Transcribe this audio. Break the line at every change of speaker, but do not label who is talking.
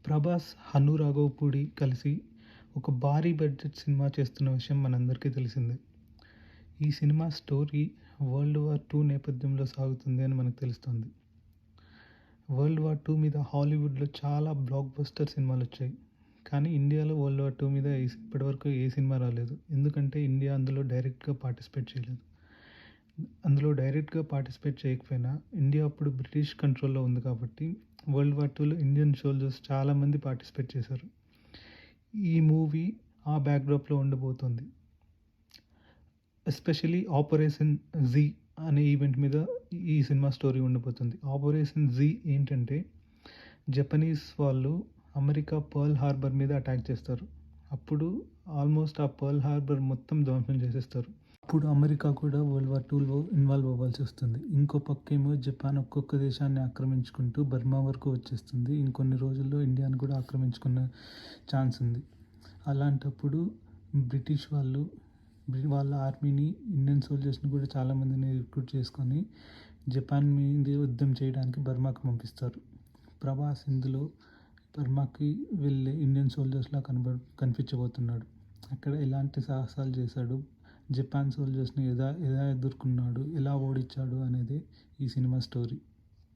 ప్రభాస్, హను రాఘవపూడి కలిసి ఒక భారీ బడ్జెట్ సినిమా చేస్తున్న విషయం మనందరికీ తెలిసిందే. ఈ సినిమా స్టోరీ వరల్డ్ వార్ 2 నేపథ్యంలో సాగుతుంది అని మనకు తెలుస్తుంది. వరల్డ్ వార్ 2 మీద హాలీవుడ్‌లో చాలా బ్లాక్ బస్టర్ సినిమాలొచ్చాయి. కానీ ఇండియాలో వరల్డ్ వార్ 2 మీద ఇప్పటివరకు ఏ సినిమా రాలేదు. ఎందుకంటే ఇండియా అందులో డైరెక్ట్‌గా పార్టిసిపేట్ చేయలేదు. అందులో డైరెక్ట్‌గా పార్టిసిపేట్ చేయకపోయినా ఇండియా అప్పుడు బ్రిటిష్ కంట్రోల్‌లో ఉంది కాబట్టి వరల్డ్ వార్ 2లో ఇండియన్ సోల్జర్స్ చాలామంది పార్టిసిపేట్ చేశారు. ఈ మూవీ ఆ బ్యాక్‌డ్రాప్‌లో ఉండబోతుంది. ఎస్పెషల్లీ 'ఆపరేషన్ జీ' అనే ఈవెంట్ మీద ఈ సినిమా స్టోరీ ఉండబోతుంది. 'ఆపరేషన్ జీ' ఏంటంటే జపనీస్ వాళ్ళు అమెరికా పర్ల్ హార్బర్ మీద అటాక్ చేస్తారు. అప్పుడు ఆల్మోస్ట్ ఆ పర్ల్ హార్బర్ మొత్తం ధ్వంసం చేసేస్తారు. అప్పుడు అమెరికా కూడా వరల్డ్ వార్ 2లో ఇన్వాల్వ్ అవ్వాల్సి వస్తుంది. ఇంకో పక్కేమో జపాన్ ఒక్కొక్క దేశాన్ని ఆక్రమించుకుంటూ బర్మా వరకు వచ్చేస్తుంది. ఇంకొన్ని రోజుల్లో ఇండియాను కూడా ఆక్రమించుకునే ఛాన్స్ ఉంది. అలాంటప్పుడు బ్రిటిష్ వాళ్ళు వాళ్ళ ఆర్మీని, ఇండియన్ సోల్జర్స్‌ని కూడా చాలామందిని రిక్రూట్ చేసుకొని జపాన్ మీద యుద్ధం చేయడానికి బర్మాకి పంపిస్తారు. ప్రభాస్ ఇందులో బర్మాకి వెళ్ళే ఇండియన్ సోల్జర్స్‌లా కనిపించబోతున్నాడు. అక్కడ ఎలాంటి సాహసాలు చేశాడు, జపాన్ సోల్జర్స్‌ని ఎలా ఎలా ఎదుర్కొన్నాడు, ఎలా ఓడించాడు అనేది ఈ సినిమా స్టోరీ.